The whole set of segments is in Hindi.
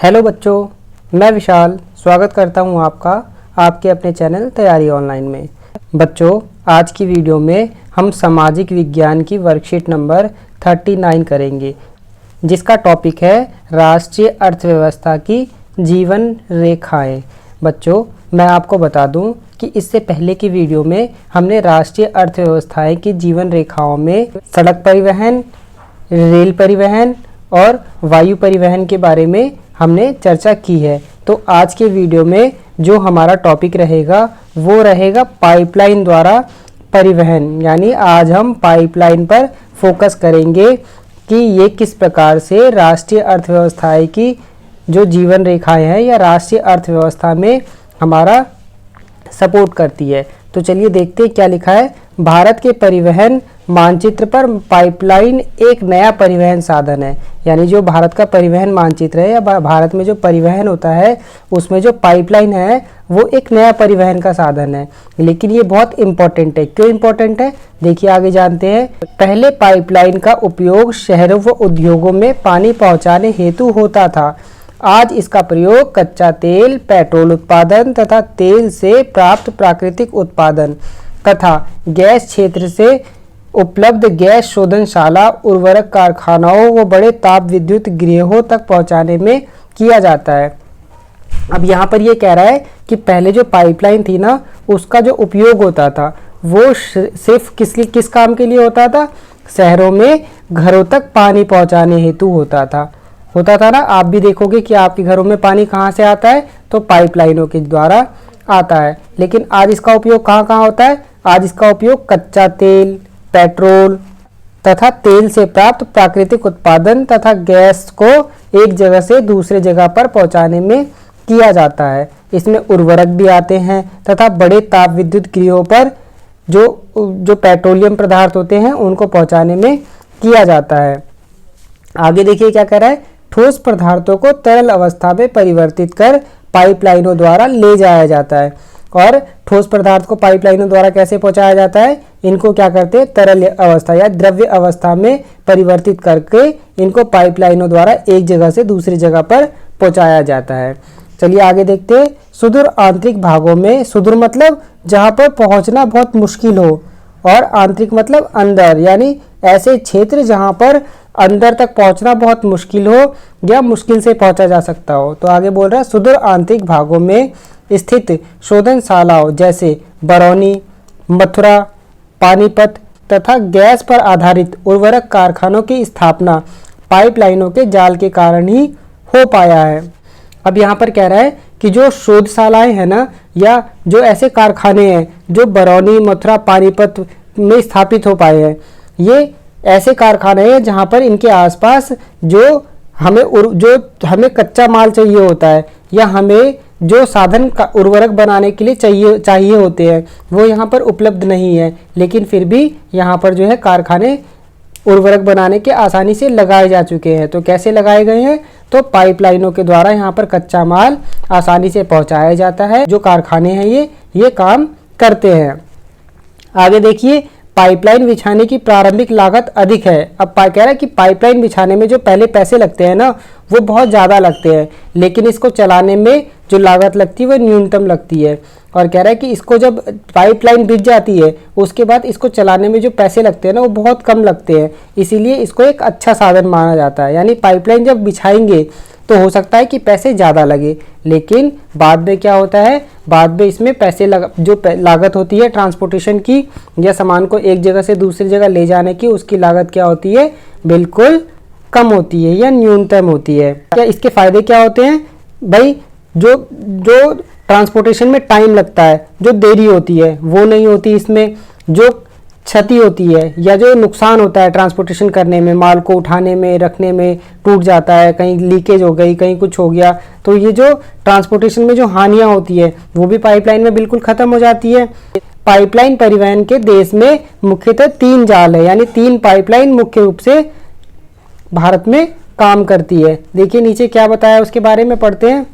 हेलो बच्चों, मैं विशाल स्वागत करता हूं आपका आपके अपने चैनल तैयारी ऑनलाइन में। बच्चों, आज की वीडियो में हम सामाजिक विज्ञान की वर्कशीट नंबर 39 करेंगे, जिसका टॉपिक है राष्ट्रीय अर्थव्यवस्था की जीवन रेखाएं। बच्चों, मैं आपको बता दूं कि इससे पहले की वीडियो में हमने राष्ट्रीय अर्थव्यवस्थाएं की जीवन रेखाओं में सड़क परिवहन, रेल परिवहन और वायु परिवहन के बारे में हमने चर्चा की है। तो आज के वीडियो में जो हमारा टॉपिक रहेगा वो रहेगा पाइपलाइन द्वारा परिवहन, यानी आज हम पाइपलाइन पर फोकस करेंगे कि ये किस प्रकार से राष्ट्रीय अर्थव्यवस्थाएं की जो जीवन रेखाएं हैं या राष्ट्रीय अर्थव्यवस्था में हमारा सपोर्ट करती है। तो चलिए देखते हैं क्या लिखा है। भारत के परिवहन मानचित्र पर पाइपलाइन एक नया परिवहन साधन है। यानी जो भारत का परिवहन मानचित्र है या भारत में जो परिवहन होता है उसमें जो पाइपलाइन है वो एक नया परिवहन का साधन है। लेकिन ये बहुत इंपॉर्टेंट है। क्यों इंपॉर्टेंट है, देखिए आगे जानते हैं। पहले पाइपलाइन का उपयोग शहरों व उद्योगों में पानी पहुंचाने हेतु होता था। आज इसका प्रयोग कच्चा तेल, पेट्रोल उत्पादन तथा तेल से प्राप्त प्राकृतिक उत्पादन तथा गैस क्षेत्र से उपलब्ध गैस शोधनशाला, उर्वरक कारखानाओं व बड़े ताप विद्युत गृहों तक पहुंचाने में किया जाता है। अब यहाँ पर ये कह रहा है कि पहले जो पाइपलाइन थी ना, उसका जो उपयोग होता था वो सिर्फ किस काम के लिए होता था? शहरों में घरों तक पानी पहुंचाने हेतु होता था ना। आप भी देखोगे कि आपके घरों में पानी कहाँ से आता है, तो पाइपलाइनों के द्वारा आता है। लेकिन आज इसका उपयोग कहाँ होता है? आज इसका उपयोग कच्चा तेल, पेट्रोल तथा तेल से प्राप्त प्राकृतिक उत्पादन तथा गैस को एक जगह से दूसरे जगह पर पहुंचाने में किया जाता है। इसमें उर्वरक भी आते हैं तथा बड़े ताप विद्युत गृहों पर जो पेट्रोलियम पदार्थ होते हैं उनको पहुंचाने में किया जाता है। आगे देखिए क्या कह रहा है। ठोस पदार्थों को तरल अवस्था में परिवर्तित कर पाइपलाइनों द्वारा ले जाया जाता है। और ठोस पदार्थ को पाइपलाइनों द्वारा कैसे पहुंचाया जाता है? इनको क्या करते हैं, तरल अवस्था या द्रव्य अवस्था में परिवर्तित करके इनको पाइपलाइनों द्वारा एक जगह से दूसरी जगह पर पहुंचाया जाता है। चलिए आगे देखते हैं। सुदूर आंतरिक भागों में, सुदूर मतलब जहां पर पहुंचना बहुत मुश्किल हो, और आंतरिक मतलब अंदर, यानी ऐसे क्षेत्र जहां पर अंदर तक पहुंचना बहुत मुश्किल हो या मुश्किल से पहुंचा जा सकता हो। तो आगे बोल रहा है सुदूर आंतरिक भागों में स्थित शोधनशालाओं जैसे बरौनी, मथुरा, पानीपत तथा गैस पर आधारित उर्वरक कारखानों की स्थापना पाइपलाइनों के जाल के कारण ही हो पाया है। अब यहाँ पर कह रहा है कि जो शोधशालाएं हैं ना, या जो ऐसे कारखाने हैं जो बरौनी, मथुरा, पानीपत में स्थापित हो पाए हैं, ये ऐसे कारखाने हैं जहाँ पर इनके आसपास जो हमें कच्चा माल चाहिए होता है या हमें जो साधन का उर्वरक बनाने के लिए चाहिए होते हैं वो यहाँ पर उपलब्ध नहीं है। लेकिन फिर भी यहाँ पर जो है कारखाने उर्वरक बनाने के आसानी से लगाए जा चुके हैं। तो कैसे लगाए गए हैं? तो पाइपलाइनों के द्वारा यहाँ पर कच्चा माल आसानी से पहुँचाया जाता है। जो कारखाने हैं ये काम करते हैं। आगे देखिए, पाइपलाइन बिछाने की प्रारंभिक लागत अधिक है। अब कह रहा है कि पाइपलाइन बिछाने में जो पहले पैसे लगते हैं ना, वो बहुत ज़्यादा लगते हैं, लेकिन इसको चलाने में जो लागत लगती है वो न्यूनतम लगती है। और कह रहा है कि इसको जब पाइपलाइन बिछ जाती है उसके बाद इसको चलाने में जो पैसे लगते हैं ना वो बहुत कम लगते हैं, इसीलिए इसको एक अच्छा साधन माना जाता है। यानी पाइपलाइन जब बिछाएंगे तो हो सकता है कि पैसे ज़्यादा लगे, लेकिन बाद में क्या होता है, बाद में इसमें जो लागत होती है ट्रांसपोर्टेशन की या सामान को एक जगह से दूसरी जगह ले जाने की, उसकी लागत क्या होती है, बिल्कुल कम होती है या न्यूनतम होती है। क्या इसके फायदे क्या होते हैं भाई? जो ट्रांसपोर्टेशन में टाइम लगता है, जो देरी होती है वो नहीं होती। इसमें जो क्षति होती है या जो नुकसान होता है ट्रांसपोर्टेशन करने में, माल को उठाने में, रखने में, टूट जाता है, कहीं लीकेज हो गई, कहीं कुछ हो गया, तो ये जो ट्रांसपोर्टेशन में जो हानियां होती है वो भी पाइपलाइन में बिल्कुल खत्म हो जाती है। पाइपलाइन परिवहन के देश में मुख्यतः 3 जाल है, यानी 3 पाइपलाइन मुख्य रूप से भारत में काम करती है। देखिए नीचे क्या बताया उसके बारे में पढ़ते हैं।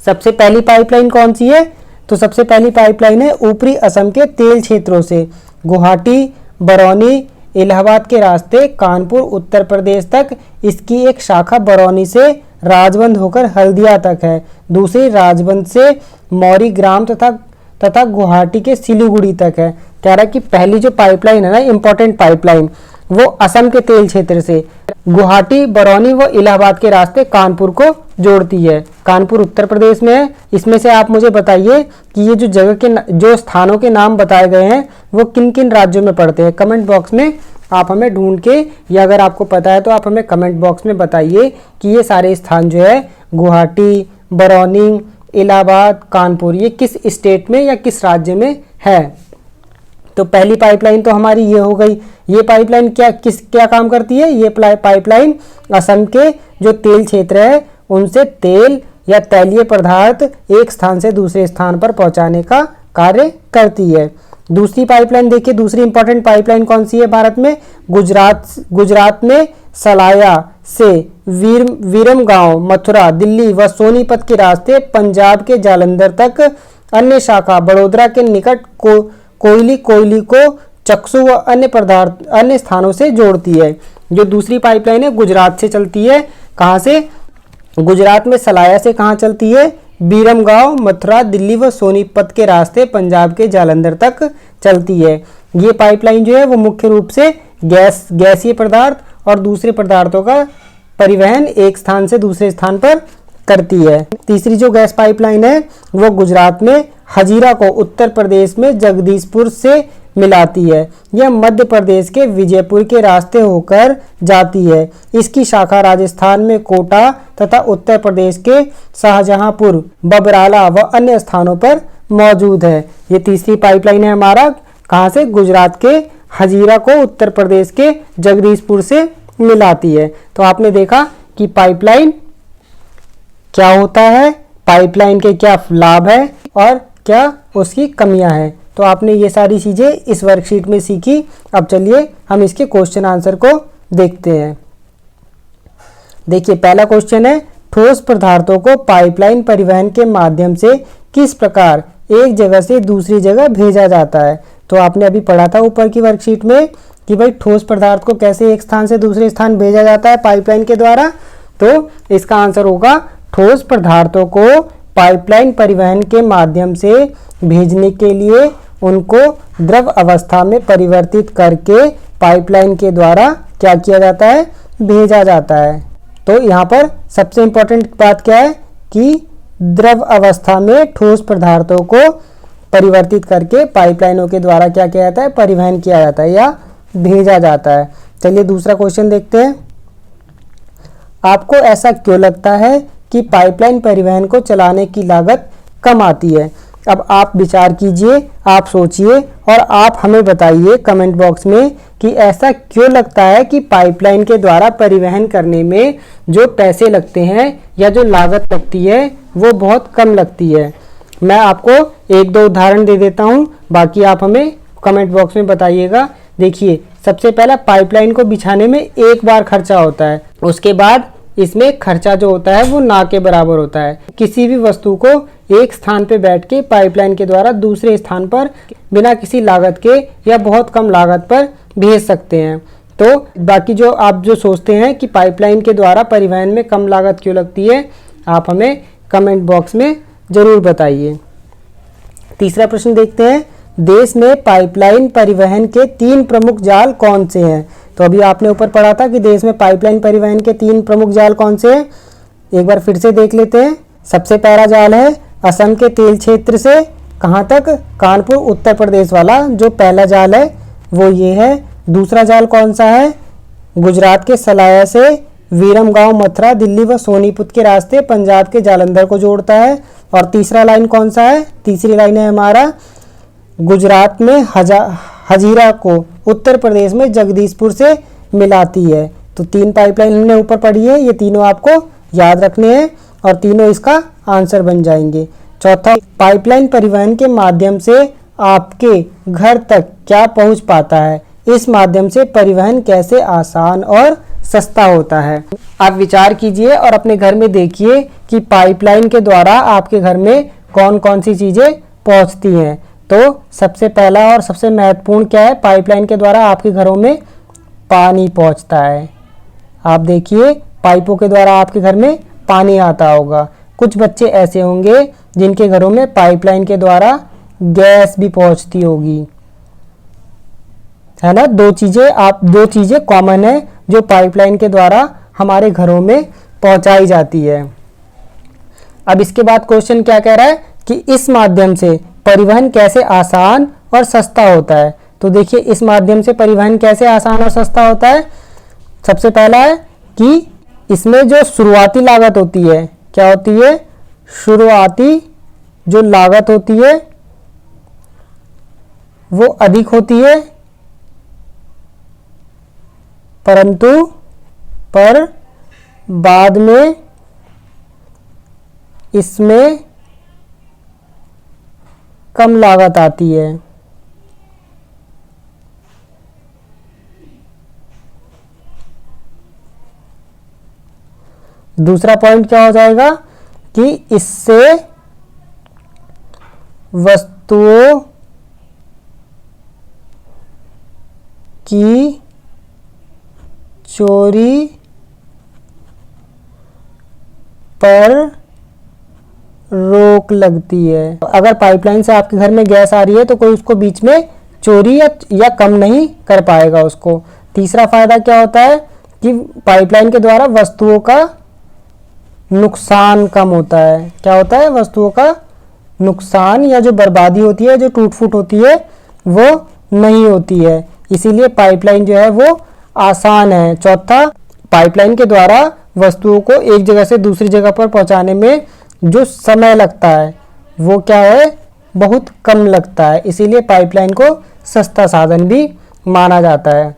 सबसे पहली पाइपलाइन कौन सी है? तो सबसे पहली पाइपलाइन है ऊपरी असम के तेल क्षेत्रों से गुवाहाटी, बरौनी, इलाहाबाद के रास्ते कानपुर उत्तर प्रदेश तक। इसकी एक शाखा बरौनी से राजबंद होकर हल्दिया तक है, दूसरी राजबंद से मौरीग्राम तथा गुवाहाटी के सिलीगुड़ी तक है। कह रहा है कि पहली जो पाइपलाइन है ना, इंपॉर्टेंट पाइपलाइन, वो असम के तेल क्षेत्र से गुवाहाटी, बरौनी व इलाहाबाद के रास्ते कानपुर को जोड़ती है। कानपुर उत्तर प्रदेश में है। इसमें से आप मुझे बताइए कि ये जो जगह के जो स्थानों के नाम बताए गए हैं वो किन किन राज्यों में पड़ते हैं। कमेंट बॉक्स में आप हमें ढूंढ के, या अगर आपको पता है तो आप हमें कमेंट बॉक्स में बताइए कि ये सारे स्थान जो है गुवाहाटी, बरौनी, इलाहाबाद, कानपुर, ये किस स्टेट में या किस राज्य में है। तो पहली पाइपलाइन तो हमारी ये हो गई। ये पाइपलाइन क्या काम करती है? ये पाइपलाइन असम के जो तेल क्षेत्र है उनसे तेल या तैलीय पदार्थ एक स्थान से दूसरे स्थान पर पहुंचाने का कार्य करती है। दूसरी पाइपलाइन देखिए, दूसरी इंपॉर्टेंट पाइपलाइन कौन सी है भारत में? गुजरात में सलाया से विरमगांव, मथुरा, दिल्ली व सोनीपत के रास्ते पंजाब के जालंधर तक। अन्य शाखा बड़ोदरा के निकट कोयली को चक्सू व अन्य स्थानों से जोड़ती है। जो दूसरी पाइपलाइन है गुजरात से चलती है। कहाँ से? गुजरात में सलाया से कहाँ चलती है? बीरमगांव, मथुरा, दिल्ली व सोनीपत के रास्ते पंजाब के जालंधर तक चलती है। ये पाइपलाइन जो है वो मुख्य रूप से गैसीय पदार्थ और दूसरे पदार्थों का परिवहन एक स्थान से दूसरे स्थान पर करती है। तीसरी जो गैस पाइपलाइन है वो गुजरात में हजीरा को उत्तर प्रदेश में जगदीशपुर से मिलाती है। यह मध्य प्रदेश के विजयपुर के रास्ते होकर जाती है। इसकी शाखा राजस्थान में कोटा तथा उत्तर प्रदेश के शाहजहांपुर, बबराला व अन्य स्थानों पर मौजूद है। ये तीसरी पाइपलाइन है हमारा, कहाँ से? गुजरात के हजीरा को उत्तर प्रदेश के जगदीशपुर से मिलाती है। तो आपने देखा कि पाइपलाइन क्या होता है, पाइपलाइन के क्या लाभ है और क्या उसकी कमियां हैं। तो आपने ये सारी चीज़ें इस वर्कशीट में सीखी। अब चलिए हम इसके क्वेश्चन आंसर को देखते हैं। देखिए पहला क्वेश्चन है, ठोस पदार्थों को पाइपलाइन परिवहन के माध्यम से किस प्रकार एक जगह से दूसरी जगह भेजा जाता है। तो आपने अभी पढ़ा था ऊपर की वर्कशीट में कि भाई ठोस पदार्थ को कैसे एक स्थान से दूसरे स्थान भेजा जाता है पाइपलाइन के द्वारा। तो इसका आंसर होगा, ठोस पदार्थों को पाइपलाइन परिवहन के माध्यम से भेजने के लिए उनको द्रव अवस्था में परिवर्तित करके पाइपलाइन के द्वारा क्या किया जाता है? भेजा जाता है। तो यहाँ पर सबसे इम्पोर्टेंट बात क्या है कि द्रव अवस्था में ठोस पदार्थों को परिवर्तित करके पाइपलाइनों के द्वारा क्या किया जाता है? परिवहन किया जाता है या भेजा जाता है। चलिए दूसरा क्वेश्चन देखते हैं। आपको ऐसा क्यों लगता है कि पाइपलाइन परिवहन को चलाने की लागत कम आती है? अब आप विचार कीजिए, आप सोचिए और आप हमें बताइए कमेंट बॉक्स में कि ऐसा क्यों लगता है कि पाइपलाइन के द्वारा परिवहन करने में जो पैसे लगते हैं या जो लागत लगती है वो बहुत कम लगती है। मैं आपको एक दो उदाहरण दे देता हूं, बाकी आप हमें कमेंट बॉक्स में बताइएगा। देखिए सबसे पहला, पाइपलाइन को बिछाने में एक बार खर्चा होता है, उसके बाद इसमें खर्चा जो होता है वो ना के बराबर होता है। किसी भी वस्तु को एक स्थान पे बैठ के पाइपलाइन के द्वारा दूसरे स्थान पर बिना किसी लागत के या बहुत कम लागत पर भेज सकते हैं। तो बाकी जो आप जो सोचते हैं कि पाइपलाइन के द्वारा परिवहन में कम लागत क्यों लगती है, आप हमें कमेंट बॉक्स में ज़रूर बताइए। तीसरा प्रश्न देखते हैं, देश में पाइपलाइन परिवहन के 3 प्रमुख जाल कौन से हैं? तो अभी आपने ऊपर पढ़ा था कि देश में पाइपलाइन परिवहन के 3 प्रमुख जाल कौन से हैं। एक बार फिर से देख लेते हैं। सबसे पहला जाल है असम के तेल क्षेत्र से कहाँ तक? कानपुर उत्तर प्रदेश वाला जो पहला जाल है वो ये है। दूसरा जाल कौन सा है? गुजरात के सलाया से विरमगांव, मथुरा, दिल्ली व सोनीपत के रास्ते पंजाब के जालंधर को जोड़ता है। और तीसरा लाइन कौन सा है? तीसरी लाइन है हमारा गुजरात में हजीरा को उत्तर प्रदेश में जगदीशपुर से मिलाती है। तो 3 पाइपलाइन हमने ऊपर पढ़ी है, ये तीनों आपको याद रखने हैं और तीनों इसका आंसर बन जाएंगे। चौथा, पाइपलाइन परिवहन के माध्यम से आपके घर तक क्या पहुंच पाता है? इस माध्यम से परिवहन कैसे आसान और सस्ता होता है? आप विचार कीजिए और अपने घर में देखिए कि पाइपलाइन के द्वारा आपके घर में कौन कौन सी चीज़ें पहुंचती हैं। तो सबसे पहला और सबसे महत्वपूर्ण क्या है? पाइपलाइन के द्वारा आपके घरों में पानी पहुंचता है। आप देखिए पाइपों के द्वारा आपके घर में पानी आता होगा। कुछ बच्चे ऐसे होंगे जिनके घरों में पाइपलाइन के द्वारा गैस भी पहुंचती होगी, है ना। दो चीज़ें कॉमन है जो पाइपलाइन के द्वारा हमारे घरों में पहुंचाई जाती है। अब इसके बाद क्वेश्चन क्या कह रहा है कि इस माध्यम से परिवहन कैसे आसान और सस्ता होता है। तो देखिए, इस माध्यम से परिवहन कैसे आसान और सस्ता होता है। सबसे पहला है कि इसमें जो शुरुआती लागत होती है, क्या होती है, शुरुआती जो लागत होती है वो अधिक होती है, पर बाद में इसमें कम लागत आती है। दूसरा पॉइंट क्या हो जाएगा कि इससे वस्तुओं की चोरी पर रोक लगती है। अगर पाइपलाइन से आपके घर में गैस आ रही है तो कोई उसको बीच में चोरी या कम नहीं कर पाएगा उसको। तीसरा फायदा क्या होता है कि पाइपलाइन के द्वारा वस्तुओं का नुकसान कम होता है। क्या होता है, वस्तुओं का नुकसान या जो बर्बादी होती है, जो टूट फूट होती है, वो नहीं होती है। इसीलिए पाइपलाइन जो है वो आसान है। चौथा, पाइपलाइन के द्वारा वस्तुओं को एक जगह से दूसरी जगह पर पहुंचाने में जो समय लगता है वो क्या है, बहुत कम लगता है। इसीलिए पाइपलाइन को सस्ता साधन भी माना जाता है।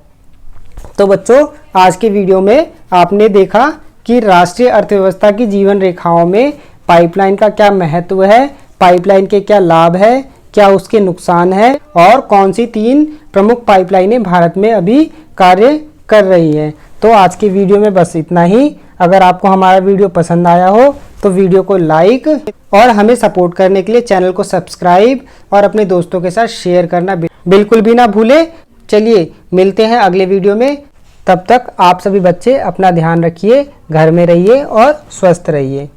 तो बच्चों, आज के वीडियो में आपने देखा कि राष्ट्रीय अर्थव्यवस्था की जीवन रेखाओं में पाइपलाइन का क्या महत्व है, पाइपलाइन के क्या लाभ है, क्या उसके नुकसान है और कौन सी 3 प्रमुख पाइपलाइनें भारत में अभी कार्य कर रही हैं। तो आज के वीडियो में बस इतना ही। अगर आपको हमारा वीडियो पसंद आया हो तो वीडियो को लाइक और हमें सपोर्ट करने के लिए चैनल को सब्सक्राइब और अपने दोस्तों के साथ शेयर करना बिल्कुल भी ना भूलें। चलिए मिलते हैं अगले वीडियो में। तब तक आप सभी बच्चे अपना ध्यान रखिए, घर में रहिए और स्वस्थ रहिए।